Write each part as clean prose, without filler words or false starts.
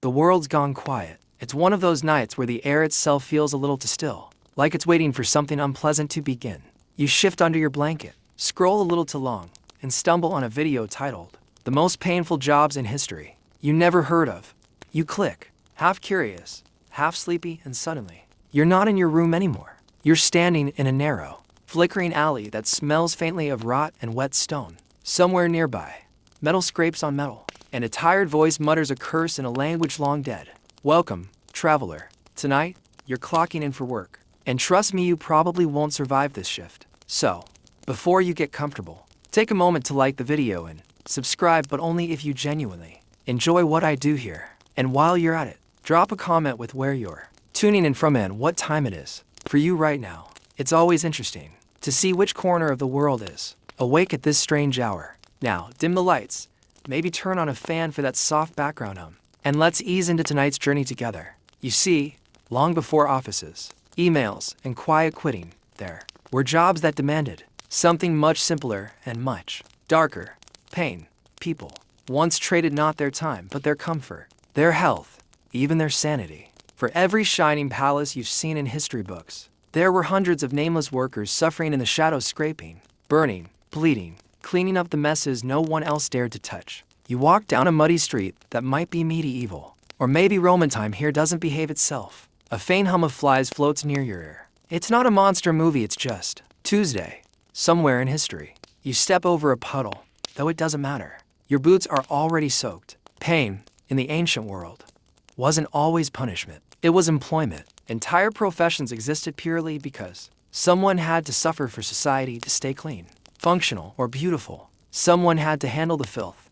The world's gone quiet. It's one of those nights where the air itself feels a little too still, like it's waiting for something unpleasant to begin. You shift under your blanket, scroll a little too long, and stumble on a video titled, "The Most Painful Jobs in History You Never Heard of." You click, half curious, half sleepy, and suddenly, you're not in your room anymore. You're standing in a narrow, flickering alley that smells faintly of rot and wet stone. Somewhere nearby, metal scrapes on metal, and a tired voice mutters a curse in a language long dead. "Welcome, traveler. Tonight, you're clocking in for work. And trust me, you probably won't survive this shift. So, before you get comfortable, take a moment to like the video and subscribe, but only if you genuinely enjoy what I do here. And while you're at it, drop a comment with where you're tuning in from and what time it is for you right now. It's always interesting to see which corner of the world is awake at this strange hour. Now, dim the lights, maybe turn on a fan for that soft background hum, and let's ease into tonight's journey together. You see, long before offices, emails, and quiet quitting, there were jobs that demanded something much simpler and much darker. Pain. People once traded not their time, but their comfort, their health, even their sanity. For every shining palace you've seen in history books, there were hundreds of nameless workers suffering in the shadows, scraping, burning, bleeding, cleaning up the messes no one else dared to touch. You walk down a muddy street that might be medieval, or maybe Roman time here doesn't behave itself. A faint hum of flies floats near your ear. It's not a monster movie, it's just Tuesday, somewhere in history. You step over a puddle, though it doesn't matter. Your boots are already soaked. Pain, in the ancient world, wasn't always punishment. It was employment. Entire professions existed purely because someone had to suffer for society to stay clean, functional, or beautiful. Someone had to handle the filth,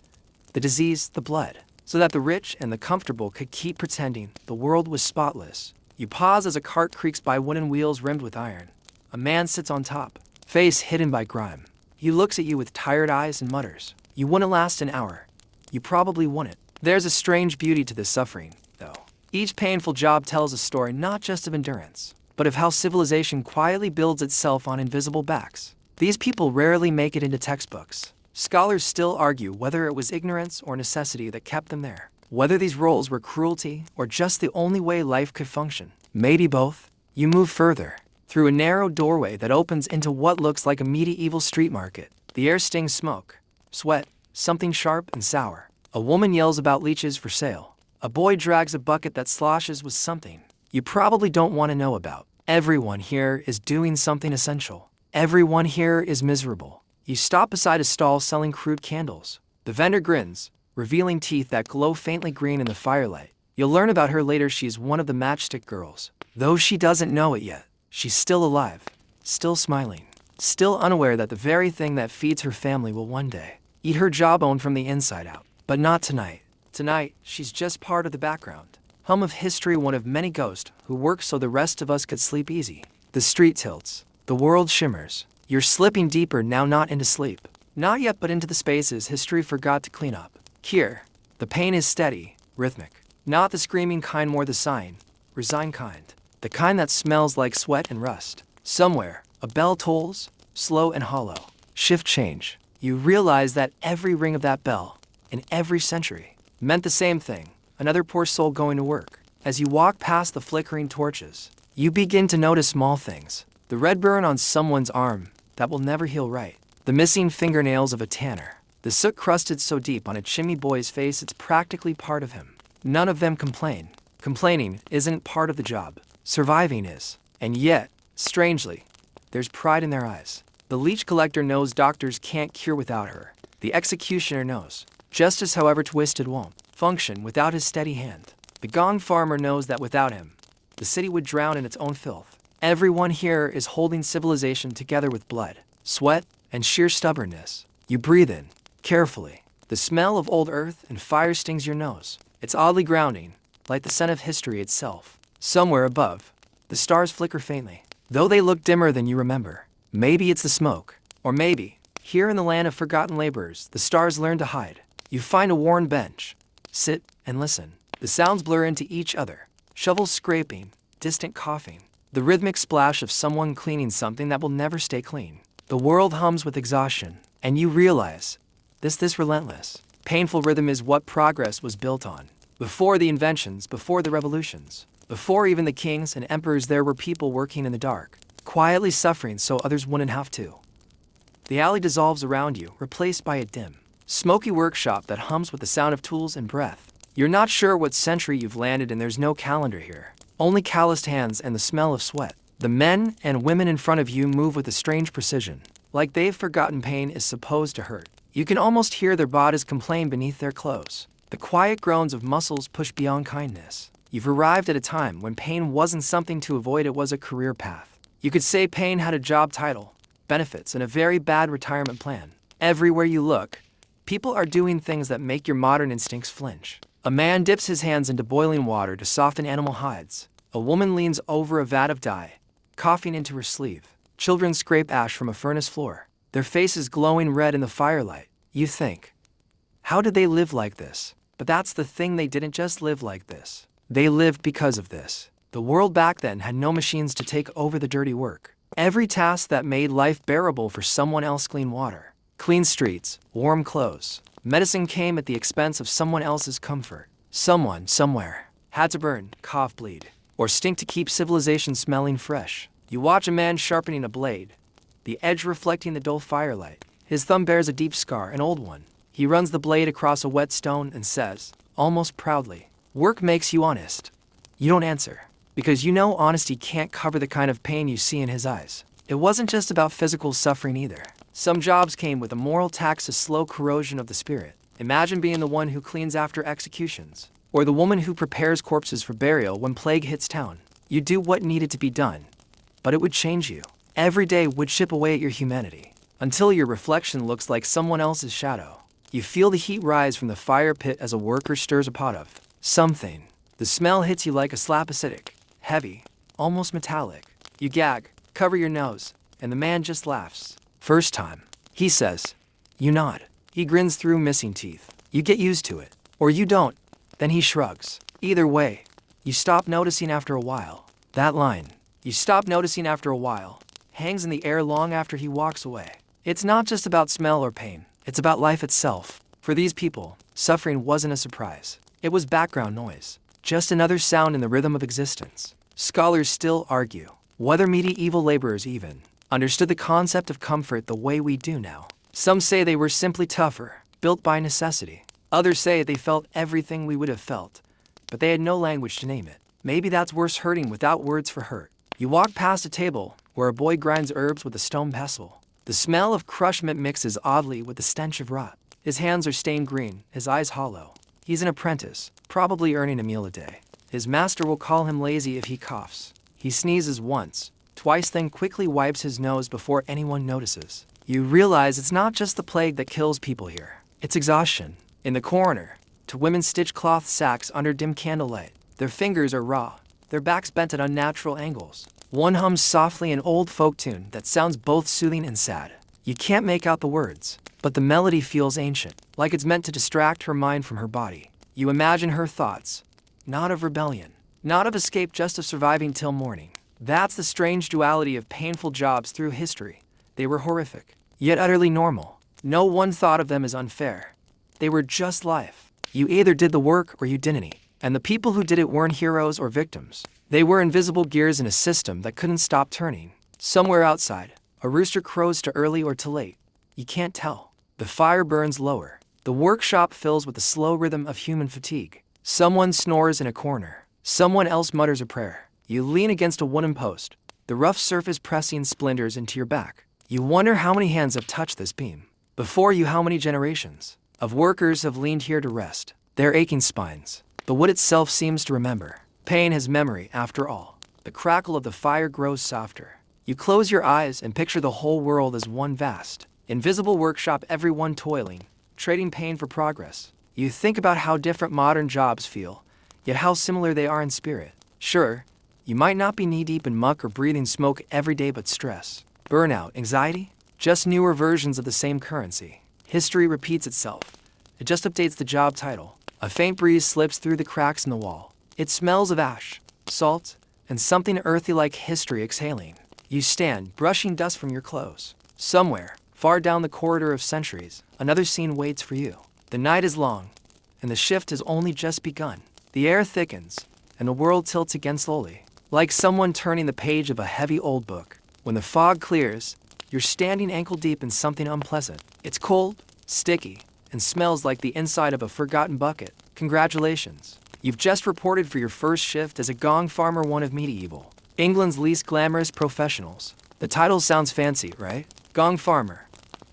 the disease, the blood, so that the rich and the comfortable could keep pretending the world was spotless. You pause as a cart creaks by wooden wheels rimmed with iron. A man sits on top, face hidden by grime. He looks at you with tired eyes and mutters, "You wouldn't last an hour. You probably wouldn't." There's a strange beauty to this suffering, though. Each painful job tells a story not just of endurance, but of how civilization quietly builds itself on invisible backs. These people rarely make it into textbooks. Scholars still argue whether it was ignorance or necessity that kept them there, whether these roles were cruelty or just the only way life could function. Maybe both. You move further, through a narrow doorway that opens into what looks like a medieval street market. The air stings smoke, sweat, something sharp and sour. A woman yells about leeches for sale. A boy drags a bucket that sloshes with something you probably don't want to know about. Everyone here is doing something essential. Everyone here is miserable. You stop beside a stall selling crude candles. The vendor grins, revealing teeth that glow faintly green in the firelight. You'll learn about her later. She's one of the matchstick girls. Though she doesn't know it yet, she's still alive, still smiling, still unaware that the very thing that feeds her family will one day eat her jawbone from the inside out. But not tonight. Tonight, she's just part of the background. Hum of history, one of many ghosts who work so the rest of us could sleep easy. The street tilts. The world shimmers. You're slipping deeper now, not into sleep. Not yet, but into the spaces history forgot to clean up. Here, the pain is steady, rhythmic. Not the screaming kind, more the sighing, resigned kind. The kind that smells like sweat and rust. Somewhere, a bell tolls, slow and hollow. Shift change. You realize that every ring of that bell, in every century, meant the same thing. Another poor soul going to work. As you walk past the flickering torches, you begin to notice small things. The red burn on someone's arm that will never heal right. The missing fingernails of a tanner. The soot crusted so deep on a chimney boy's face it's practically part of him. None of them complain. Complaining isn't part of the job. Surviving is. And yet, strangely, there's pride in their eyes. The leech collector knows doctors can't cure without her. The executioner knows justice, however twisted, won't function without his steady hand. The gong farmer knows that without him, the city would drown in its own filth. Everyone here is holding civilization together with blood, sweat, and sheer stubbornness. You breathe in, carefully. The smell of old earth and fire stings your nose. It's oddly grounding, like the scent of history itself. Somewhere above, the stars flicker faintly, though they look dimmer than you remember. Maybe it's the smoke, or maybe, here in the land of forgotten laborers, the stars learn to hide. You find a worn bench, sit, and listen. The sounds blur into each other. Shovels scraping, distant coughing. The rhythmic splash of someone cleaning something that will never stay clean. The world hums with exhaustion, and you realize this relentless, painful rhythm is what progress was built on. Before the inventions, before the revolutions, before even the kings and emperors, there were people working in the dark, quietly suffering so others wouldn't have to. The alley dissolves around you, replaced by a dim, smoky workshop that hums with the sound of tools and breath. You're not sure what century you've landed in. There's no calendar here, only calloused hands and the smell of sweat. The men and women in front of you move with a strange precision, like they've forgotten pain is supposed to hurt. You can almost hear their bodies complain beneath their clothes. The quiet groans of muscles pushed beyond kindness. You've arrived at a time when pain wasn't something to avoid, it was a career path. You could say pain had a job title, benefits, and a very bad retirement plan. Everywhere you look, people are doing things that make your modern instincts flinch. A man dips his hands into boiling water to soften animal hides. A woman leans over a vat of dye, coughing into her sleeve. Children scrape ash from a furnace floor, their faces glowing red in the firelight. You think, how did they live like this? But that's the thing, they didn't just live like this. They lived because of this. The world back then had no machines to take over the dirty work. Every task that made life bearable for someone else: clean water, clean streets, warm clothes. Medicine came at the expense of someone else's comfort. Someone, somewhere, had to burn, cough, bleed, or stink to keep civilization smelling fresh. You watch a man sharpening a blade, the edge reflecting the dull firelight. His thumb bears a deep scar, an old one. He runs the blade across a wet stone and says, almost proudly, "Work makes you honest." You don't answer, because you know honesty can't cover the kind of pain you see in his eyes. It wasn't just about physical suffering either. Some jobs came with a moral tax, a slow corrosion of the spirit. Imagine being the one who cleans after executions, or the woman who prepares corpses for burial when plague hits town. You do what needed to be done, but it would change you. Every day would chip away at your humanity, until your reflection looks like someone else's shadow. You feel the heat rise from the fire pit as a worker stirs a pot of something. The smell hits you like a slap, acidic, heavy, almost metallic. You gag, cover your nose, and the man just laughs. First time, he says. You nod. He grins through missing teeth. You get used to it, or you don't. Then he shrugs. Either way, you stop noticing after a while. That line, you stop noticing after a while, hangs in the air long after he walks away. It's not just about smell or pain. It's about life itself. For these people, suffering wasn't a surprise. It was background noise, just another sound in the rhythm of existence. Scholars still argue whether medieval laborers even understood the concept of comfort the way we do now. Some say they were simply tougher, built by necessity. Others say they felt everything we would have felt, but they had no language to name it. Maybe that's worse, hurting without words for hurt. You walk past a table where a boy grinds herbs with a stone pestle. The smell of crushed mint mixes oddly with the stench of rot. His hands are stained green, his eyes hollow. He's an apprentice, probably earning a meal a day. His master will call him lazy if he coughs. He sneezes once, twice, then quickly wipes his nose before anyone notices. You realize it's not just the plague that kills people here. It's exhaustion. In the corner, two women stitch cloth sacks under dim candlelight. Their fingers are raw, their backs bent at unnatural angles. One hums softly an old folk tune that sounds both soothing and sad. You can't make out the words, but the melody feels ancient, like it's meant to distract her mind from her body. You imagine her thoughts, not of rebellion, not of escape, just of surviving till morning. That's the strange duality of painful jobs through history. They were horrific, yet utterly normal. No one thought of them as unfair. They were just life. You either did the work or you didn't. And the people who did it weren't heroes or victims. They were invisible gears in a system that couldn't stop turning. Somewhere outside, a rooster crows too early or too late. You can't tell. The fire burns lower. The workshop fills with the slow rhythm of human fatigue. Someone snores in a corner. Someone else mutters a prayer. You lean against a wooden post, the rough surface pressing splinters into your back. You wonder how many hands have touched this beam. Before you, how many generations of workers have leaned here to rest their aching spines. The wood itself seems to remember. Pain has memory, after all. The crackle of the fire grows softer. You close your eyes and picture the whole world as one vast, invisible workshop, everyone toiling, trading pain for progress. You think about how different modern jobs feel, yet how similar they are in spirit. Sure, you might not be knee-deep in muck or breathing smoke every day, but stress, burnout, anxiety, just newer versions of the same currency. History repeats itself. It just updates the job title. A faint breeze slips through the cracks in the wall. It smells of ash, salt, and something earthy like history exhaling. You stand, brushing dust from your clothes. Somewhere, far down the corridor of centuries, another scene waits for you. The night is long, and the shift has only just begun. The air thickens, and the world tilts again slowly, like someone turning the page of a heavy old book. When the fog clears, you're standing ankle-deep in something unpleasant. It's cold, sticky, and smells like the inside of a forgotten bucket. Congratulations. You've just reported for your first shift as a gong farmer, one of medieval England's least glamorous professionals. The title sounds fancy, right? Gong farmer.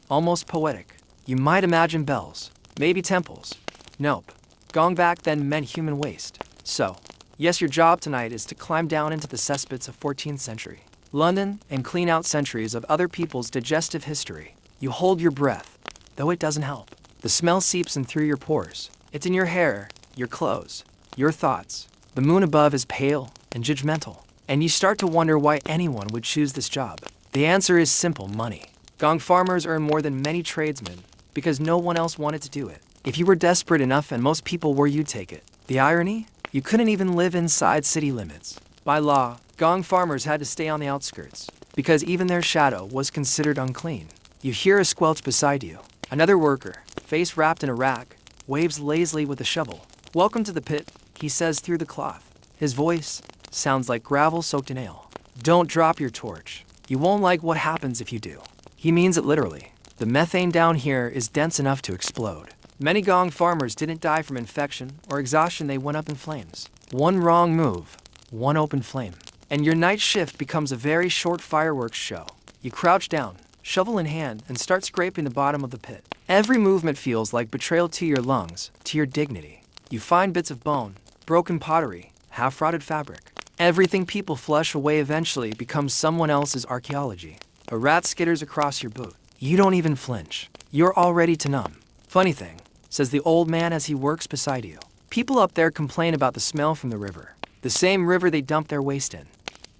Almost poetic. You might imagine bells, maybe temples. Nope. Gong back then meant human waste. So, yes, your job tonight is to climb down into the cesspits of 14th century London and clean out centuries of other people's digestive history. You hold your breath, though it doesn't help. The smell seeps in through your pores. It's in your hair, your clothes, your thoughts. The moon above is pale and judgmental, and you start to wonder why anyone would choose this job. The answer is simple: money. Gong farmers earn more than many tradesmen because no one else wanted to do it. If you were desperate enough and most people were, you'd take it. The irony? You couldn't even live inside city limits. By law, gong farmers had to stay on the outskirts because even their shadow was considered unclean. You hear a squelch beside you. Another worker, face wrapped in a rag, waves lazily with a shovel. "Welcome to the pit," he says through the cloth. His voice sounds like gravel soaked in ale. "Don't drop your torch. You won't like what happens if you do." He means it literally. The methane down here is dense enough to explode. Many gong farmers didn't die from infection or exhaustion, they went up in flames. One wrong move, one open flame, and your night shift becomes a very short fireworks show. You crouch down, shovel in hand, and start scraping the bottom of the pit. Every movement feels like betrayal to your lungs, to your dignity. You find bits of bone, broken pottery, half-rotted fabric. Everything people flush away eventually becomes someone else's archaeology. A rat skitters across your boot. You don't even flinch. You're all ready to numb. "Funny thing," says the old man as he works beside you. "People up there complain about the smell from the river. The same river they dump their waste in."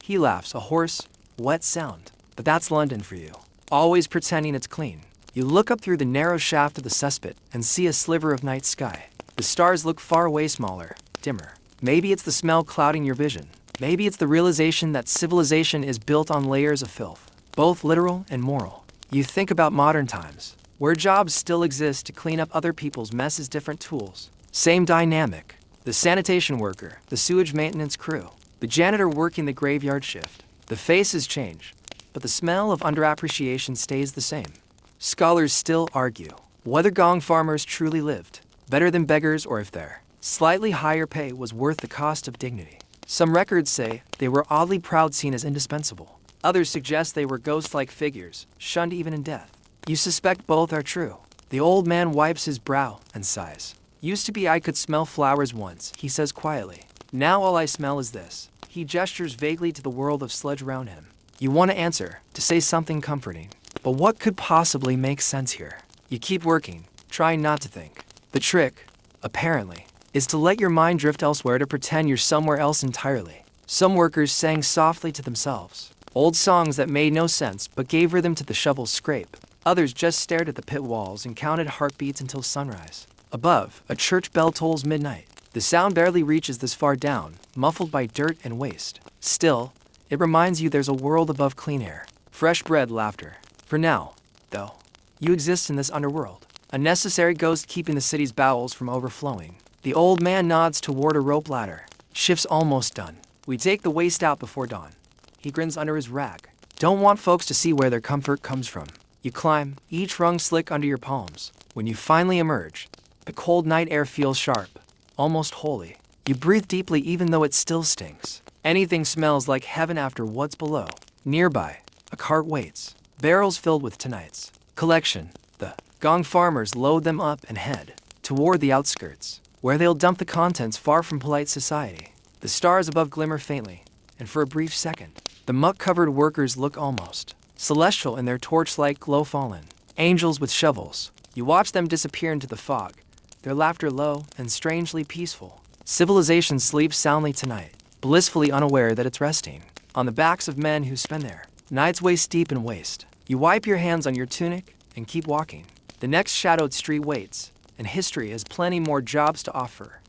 He laughs, a hoarse, wet sound. "But that's London for you. Always pretending it's clean." You look up through the narrow shaft of the cesspit and see a sliver of night sky. The stars look far away, smaller, dimmer. Maybe it's the smell clouding your vision. Maybe it's the realization that civilization is built on layers of filth, both literal and moral. You think about modern times, where jobs still exist to clean up other people's messes, different tools. Same dynamic. The sanitation worker, the sewage maintenance crew, the janitor working the graveyard shift. The faces change, but the smell of underappreciation stays the same. Scholars still argue whether gong farmers truly lived better than beggars or if their slightly higher pay was worth the cost of dignity. Some records say they were oddly proud, seen as indispensable. Others suggest they were ghost-like figures, shunned even in death. You suspect both are true. The old man wipes his brow and sighs. "Used to be I could smell flowers once," he says quietly. "Now all I smell is this." He gestures vaguely to the world of sludge around him. You want to answer, to say something comforting. But what could possibly make sense here? You keep working, trying not to think. The trick, apparently, is to let your mind drift elsewhere, to pretend you're somewhere else entirely. Some workers sang softly to themselves, old songs that made no sense but gave rhythm to the shovel's scrape. Others just stared at the pit walls and counted heartbeats until sunrise. Above, a church bell tolls midnight. The sound barely reaches this far down, muffled by dirt and waste. Still, it reminds you there's a world above, clean air, fresh bread, laughter. For now, though, you exist in this underworld, a necessary ghost keeping the city's bowels from overflowing. The old man nods toward a rope ladder. "Shift's almost done. We take the waste out before dawn." He grins under his rag. "Don't want folks to see where their comfort comes from." You climb, each rung slick under your palms. When you finally emerge, the cold night air feels sharp, almost holy. You breathe deeply even though it still stinks. Anything smells like heaven after what's below. Nearby, a cart waits, barrels filled with tonight's collection. The gong farmers load them up and head toward the outskirts, where they'll dump the contents far from polite society. The stars above glimmer faintly, and for a brief second, the muck-covered workers look almost celestial in their torch-like glow, fallen angels with shovels. You watch them disappear into the fog, their laughter low and strangely peaceful. Civilization sleeps soundly tonight, blissfully unaware that it's resting on the backs of men who spend their nights waist deep in waste. You wipe your hands on your tunic and keep walking. The next shadowed street waits, and history has plenty more jobs to offer.